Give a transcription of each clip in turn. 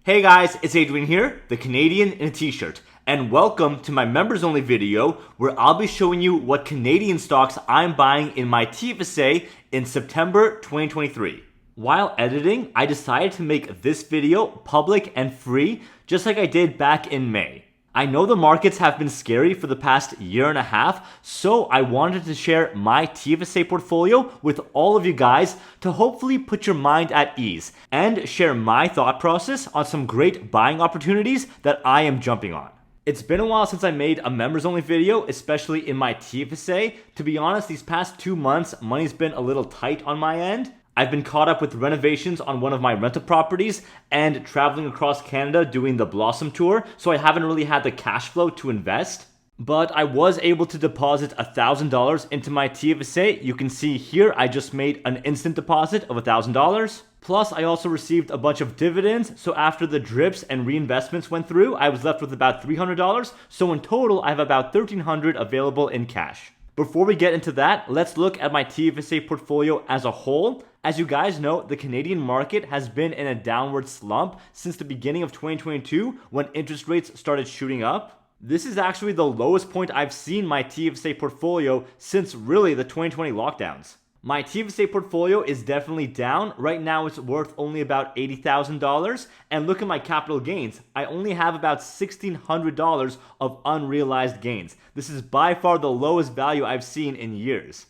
Hey guys, it's Adrian here, the Canadian in a t-shirt, and welcome to my members only video where I'll be showing you what Canadian stocks I'm buying in my TFSA in September 2023. While editing, I decided to make this video public and free just like I did back in May. I know the markets have been scary for the past year and a half, so I wanted to share my TFSA portfolio with all of you guys to hopefully put your mind at ease and share my thought process on some great buying opportunities that I am jumping on. It's been a while since I made a members only video, especially in my TFSA. To be honest, these past 2 months, money's been a little tight on my end. I've been caught up with renovations on one of my rental properties and traveling across Canada doing the Blossom Tour, so I haven't really had the cash flow to invest. But I was able to deposit $1,000 into my TFSA. You can see here I just made an instant deposit of $1,000. Plus, I also received a bunch of dividends, so after the drips and reinvestments went through, I was left with about $300. So in total, I have about $1,300 available in cash. Before we get into that, let's look at my TFSA portfolio as a whole. As you guys know, the Canadian market has been in a downward slump since the beginning of 2022 when interest rates started shooting up. This is actually the lowest point I've seen my TFSA portfolio since really the 2020 lockdowns. My TFSA portfolio is definitely down. Right now it's worth only about $80,000. And look at my capital gains. I only have about $1,600 of unrealized gains. This is by far the lowest value I've seen in years.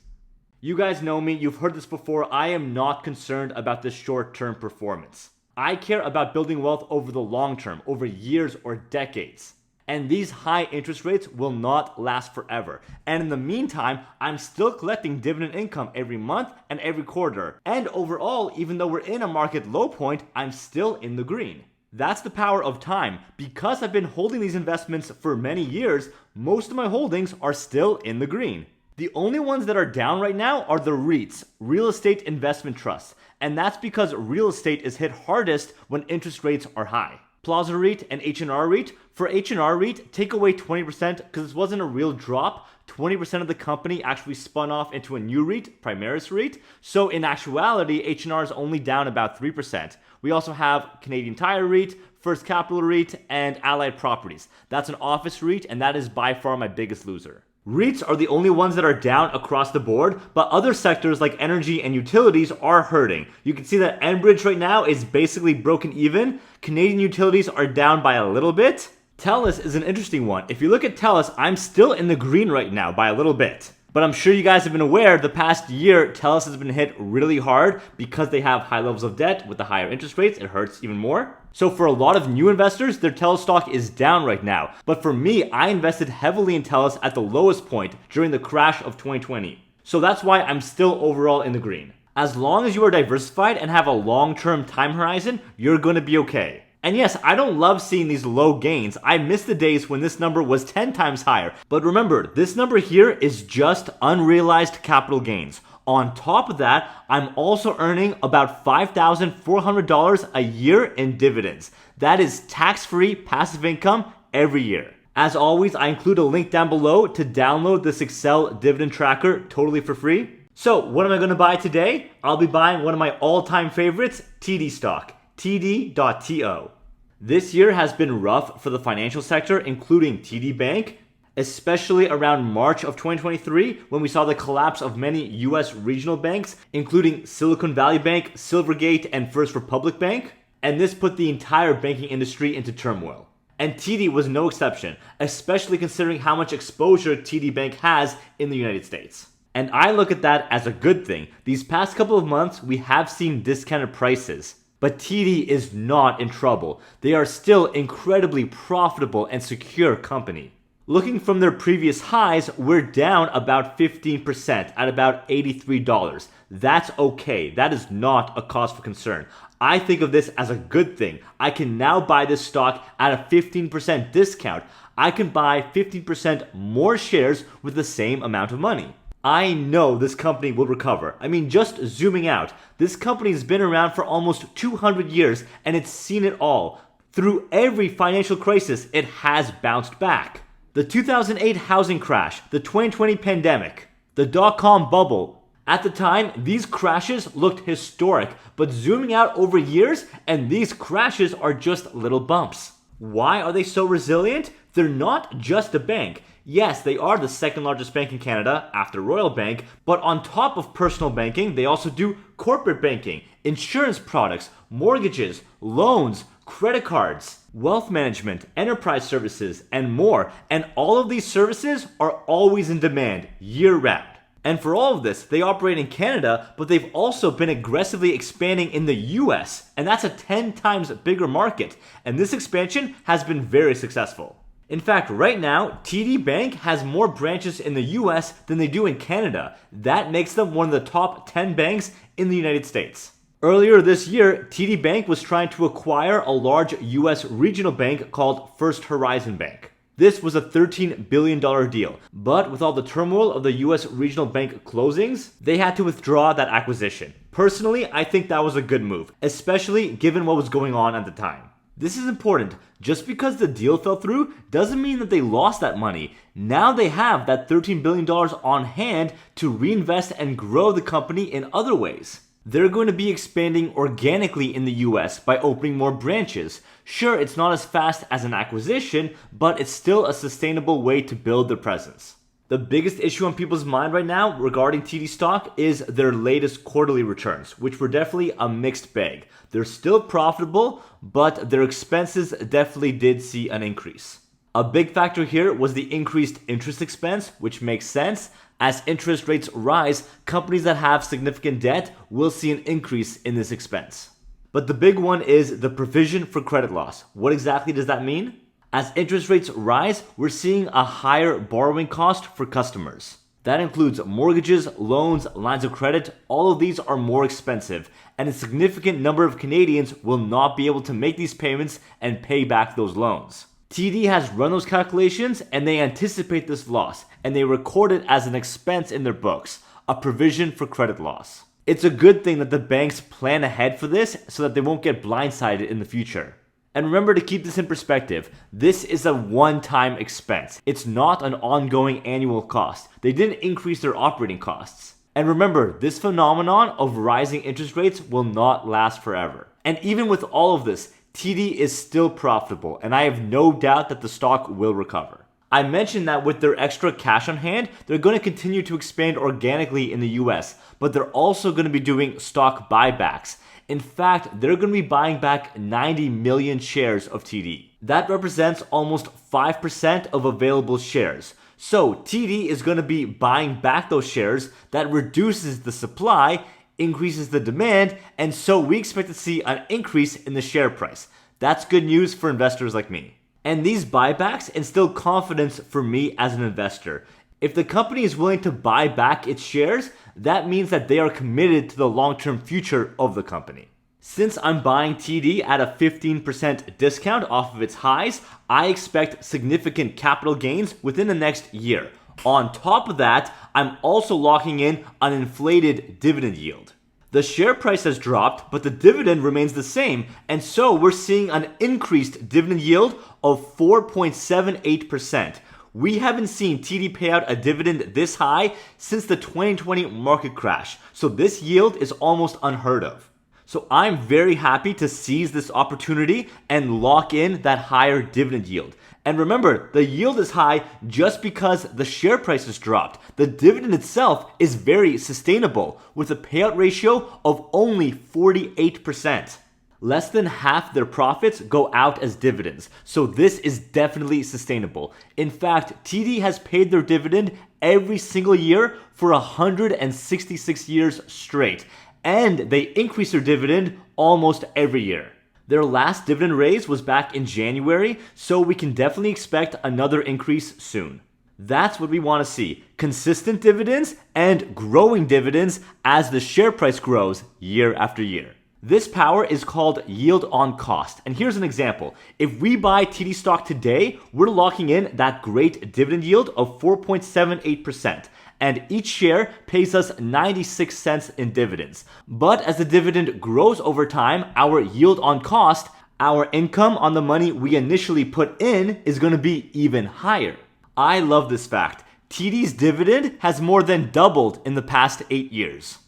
You guys know me, you've heard this before, I am not concerned about this short-term performance. I care about building wealth over the long term, over years or decades. And these high interest rates will not last forever. And in the meantime, I'm still collecting dividend income every month and every quarter. And overall, even though we're in a market low point, I'm still in the green. That's the power of time. Because I've been holding these investments for many years, most of my holdings are still in the green. The only ones that are down right now are the REITs, real estate investment trusts, and that's because real estate is hit hardest when interest rates are high. Plaza REIT and H&R REIT. For H&R REIT, take away 20% because this wasn't a real drop. 20% of the company actually spun off into a new REIT, Primaris REIT. So in actuality, H&R is only down about 3%. We also have Canadian Tire REIT, First Capital REIT, and Allied Properties. That's an office REIT, and that is by far my biggest loser. REITs are the only ones that are down across the board, but other sectors like energy and utilities are hurting. You can see that Enbridge right now is basically broken even. Canadian utilities are down by a little bit. TELUS is an interesting one. If you look at TELUS, I'm still in the green right now by a little bit. But I'm sure you guys have been aware the past year, TELUS has been hit really hard because they have high levels of debt. With the higher interest rates, it hurts even more. So for a lot of new investors, their TELUS stock is down right now. But for me, I invested heavily in TELUS at the lowest point during the crash of 2020. So that's why I'm still overall in the green. As long as you are diversified and have a long-term time horizon, you're going to be okay. And yes, I don't love seeing these low gains. I miss the days when this number was 10 times higher. But remember, this number here is just unrealized capital gains. On top of that, I'm also earning about $5,400 a year in dividends. That is tax-free passive income every year. As always, I include a link down below to download this Excel dividend tracker totally for free. So what am I going to buy today? I'll be buying one of my all-time favorites, TD stock. TD.TO. This year has been rough for the financial sector, including TD Bank, especially around March of 2023 when we saw the collapse of many US regional banks, including Silicon Valley Bank, Silvergate, and First Republic Bank. And this put the entire banking industry into turmoil. And TD was no exception, especially considering how much exposure TD Bank has in the United States. And I look at that as a good thing. These past couple of months, we have seen discounted prices. But TD is not in trouble. They are still incredibly profitable and secure company. Looking from their previous highs, we're down about 15% at about $83. That's okay. That is not a cause for concern. I think of this as a good thing. I can now buy this stock at a 15% discount. I can buy 15% more shares with the same amount of money. I know this company will recover. I mean, just zooming out, this company has been around for almost 200 years and it's seen it all. Through every financial crisis, it has bounced back. The 2008 housing crash, the 2020 pandemic, the dot-com bubble, At the time, these crashes looked historic, but zooming out over years, and these crashes are just little bumps. Why are they so resilient? They're not just a bank. Yes, they are the second largest bank in Canada after Royal Bank, but on top of personal banking, they also do corporate banking, insurance products, mortgages, loans, credit cards, wealth management, enterprise services, and more. And all of these services are always in demand year-round. And for all of this, they operate in Canada, but they've also been aggressively expanding in the US, and that's a 10 times bigger market. And this expansion has been very successful. In fact, right now, TD Bank has more branches in the US than they do in Canada. That makes them one of the top 10 banks in the United States. Earlier this year, TD Bank was trying to acquire a large US regional bank called First Horizon Bank. This was a $13 billion deal, but with all the turmoil of the US regional bank closings, they had to withdraw that acquisition. Personally, I think that was a good move, especially given what was going on at the time. This is important. Just because the deal fell through doesn't mean that they lost that money. Now they have that $13 billion on hand to reinvest and grow the company in other ways. They're going to be expanding organically in the US by opening more branches. Sure, it's not as fast as an acquisition, but it's still a sustainable way to build their presence. The biggest issue on people's mind right now regarding TD stock is their latest quarterly returns, which were definitely a mixed bag. They're still profitable, but their expenses definitely did see an increase. A big factor here was the increased interest expense, which makes sense. As interest rates rise, companies that have significant debt will see an increase in this expense. But the big one is the provision for credit loss. What exactly does that mean? As interest rates rise, we're seeing a higher borrowing cost for customers. That includes mortgages, loans, lines of credit. All of these are more expensive, and a significant number of Canadians will not be able to make these payments and pay back those loans. TD has run those calculations, and they anticipate this loss, and they record it as an expense in their books, a provision for credit loss. It's a good thing that the banks plan ahead for this so that they won't get blindsided in the future. And remember to keep this in perspective, this is a one-time expense. It's not an ongoing annual cost. They didn't increase their operating costs. And remember, this phenomenon of rising interest rates will not last forever. And even with all of this, TD is still profitable, and I have no doubt that the stock will recover. I mentioned that with their extra cash on hand, they're going to continue to expand organically in the US, but they're also going to be doing stock buybacks. In fact, they're going to be buying back 90 million shares of TD. That represents almost 5% of available shares. So TD is going to be buying back those shares. That reduces the supply, increases the demand, and so we expect to see an increase in the share price. That's good news for investors like me. And these buybacks instill confidence for me as an investor. If the company is willing to buy back its shares, that means that they are committed to the long-term future of the company. Since I'm buying TD at a 15% discount off of its highs, I expect significant capital gains within the next year. On top of that, I'm also locking in an inflated dividend yield. The share price has dropped, but the dividend remains the same, and so we're seeing an increased dividend yield of 4.78%. We haven't seen TD pay out a dividend this high since the 2020 market crash, so this yield is almost unheard of. So I'm very happy to seize this opportunity and lock in that higher dividend yield. And remember, the yield is high just because the share price has dropped. The dividend itself is very sustainable with a payout ratio of only 48%. Less than half their profits go out as dividends, so this is definitely sustainable. In fact, TD has paid their dividend every single year for 166 years straight, and they increase their dividend almost every year. Their last dividend raise was back in January, so we can definitely expect another increase soon. That's what we want to see, consistent dividends and growing dividends as the share price grows year after year. This power is called yield on cost. And here's an example. If we buy TD stock today, we're locking in that great dividend yield of 4.78%. And each share pays us 96 cents in dividends. But as the dividend grows over time, our yield on cost, our income on the money we initially put in, is going to be even higher. I love this fact. TD's dividend has more than doubled in the past 8 years.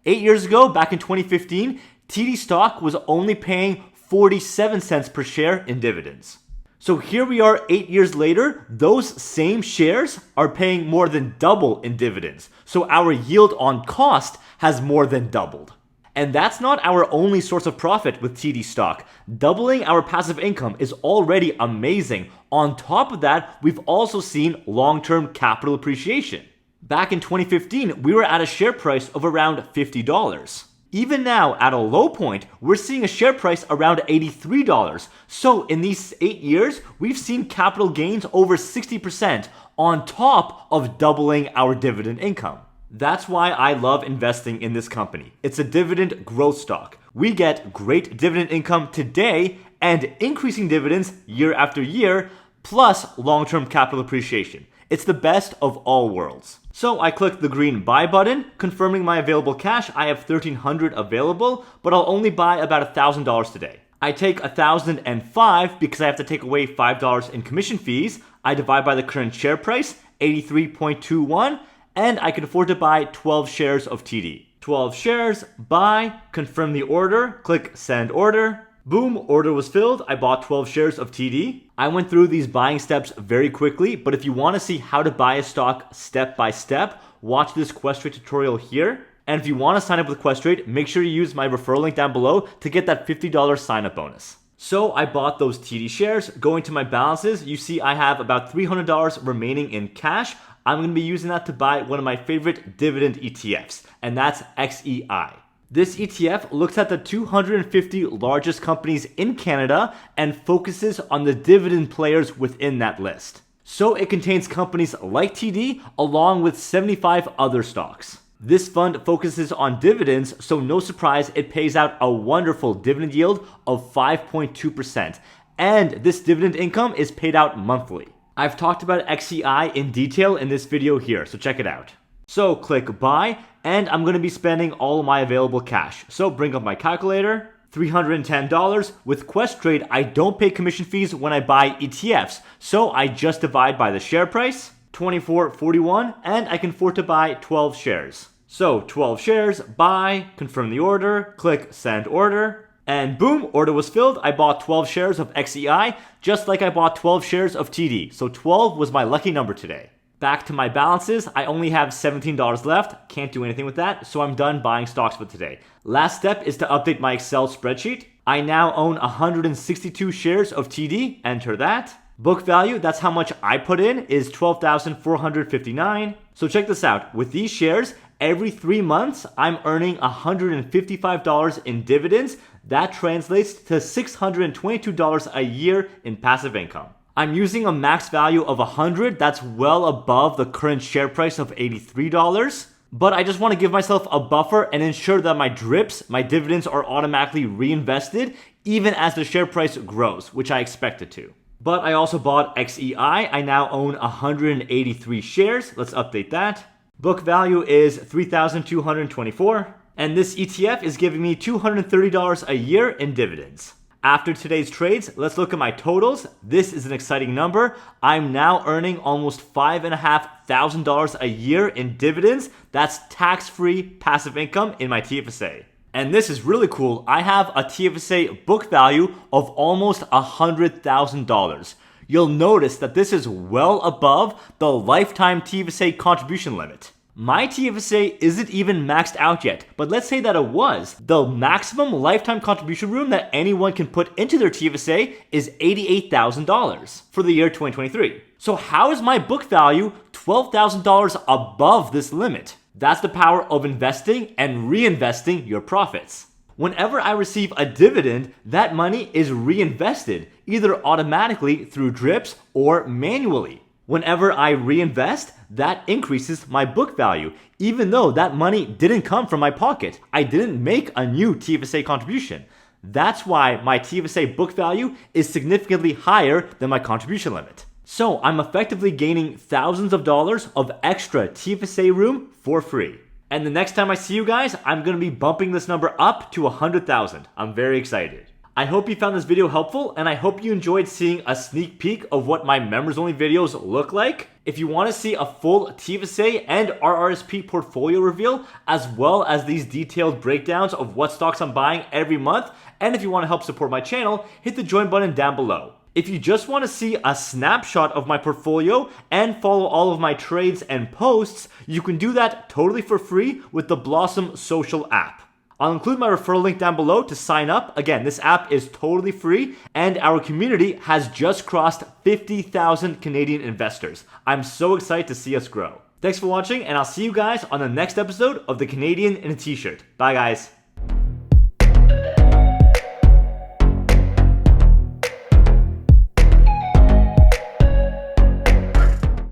8 years ago, back in 2015, TD stock was only paying 47 cents per share in dividends. So here we are 8 years later, those same shares are paying more than double in dividends. So our yield on cost has more than doubled. And that's not our only source of profit with TD stock. Doubling our passive income is already amazing. On top of that, we've also seen long-term capital appreciation. Back in 2015, we were at a share price of around $50. Even now, at a low point, we're seeing a share price around $83. So in these 8 years, we've seen capital gains over 60% on top of doubling our dividend income. That's why I love investing in this company. It's a dividend growth stock. We get great dividend income today and increasing dividends year after year, plus long-term capital appreciation. It's the best of all worlds. So I click the green buy button, confirming my available cash. I have $1,300 available, but I'll only buy about $1,000 today. I take $1,005 because I have to take away $5 in commission fees. I divide by the current share price, 83.21, and I can afford to buy 12 shares of TD. 12 shares, buy, confirm the order, click send order. Boom, order was filled. I bought 12 shares of TD. I went through these buying steps very quickly, but if you want to see how to buy a stock step by step, watch this Questrade tutorial here. And if you want to sign up with Questrade, make sure you use my referral link down below to get that $50 sign up bonus. So I bought those TD shares. Going to my balances, you see I have about $300 remaining in cash. I'm going to be using that to buy one of my favorite dividend ETFs, and that's XEI. This ETF looks at the 250 largest companies in Canada and focuses on the dividend players within that list. So it contains companies like TD along with 75 other stocks. This fund focuses on dividends, so no surprise it pays out a wonderful dividend yield of 5.2%. And this dividend income is paid out monthly. I've talked about XEI in detail in this video here, so check it out. So click buy, and I'm going to be spending all of my available cash. So bring up my calculator, $310. With Questrade, I don't pay commission fees when I buy ETFs, so I just divide by the share price, $24.41, and I can afford to buy 12 shares. So 12 shares, buy, confirm the order, click send order, and boom, order was filled. I bought 12 shares of XEI, just like I bought 12 shares of TD. So 12 was my lucky number today. Back to my balances, I only have $17 left. Can't do anything with that, so I'm done buying stocks for today. Last step is to update my Excel spreadsheet. I now own 162 shares of TD. Enter that. Book value, that's how much I put in, is $12,459. So check this out. With these shares, every 3 months, I'm earning $155 in dividends. That translates to $622 a year in passive income. I'm using a max value of 100. That's well above the current share price of $83. But I just want to give myself a buffer and ensure that my drips, my dividends, are automatically reinvested even as the share price grows, which I expect it to. But I also bought XEI. I now own 183 shares. Let's update that. Book value is $3,224. And this ETF is giving me $230 a year in dividends. After today's trades, let's look at my totals. This is an exciting number. I'm now earning almost $5,500 a year in dividends. That's tax-free passive income in my TFSA. And this is really cool. I have a TFSA book value of almost $100,000. You'll notice that this is well above the lifetime TFSA contribution limit. My TFSA isn't even maxed out yet, but let's say that it was. The maximum lifetime contribution room that anyone can put into their TFSA is $88,000 for the year 2023. So how is my book value $12,000 above this limit? That's the power of investing and reinvesting your profits. Whenever I receive a dividend, that money is reinvested, either automatically through drips or manually. Whenever I reinvest, that increases my book value, even though that money didn't come from my pocket. I didn't make a new TFSA contribution. That's why my TFSA book value is significantly higher than my contribution limit. So I'm effectively gaining thousands of dollars of extra TFSA room for free. And the next time I see you guys, I'm going to be bumping this number up to 100,000. I'm very excited. I hope you found this video helpful, and I hope you enjoyed seeing a sneak peek of what my members only videos look like. If you want to see a full TFSA and RRSP portfolio reveal, as well as these detailed breakdowns of what stocks I'm buying every month, and if you want to help support my channel, hit the join button down below. If you just want to see a snapshot of my portfolio and follow all of my trades and posts, you can do that totally for free with the Blossom social app. I'll include my referral link down below to sign up. Again, this app is totally free, and our community has just crossed 50,000 Canadian investors. I'm so excited to see us grow. Thanks for watching, and I'll see you guys on the next episode of The Canadian in a T-Shirt. Bye, guys.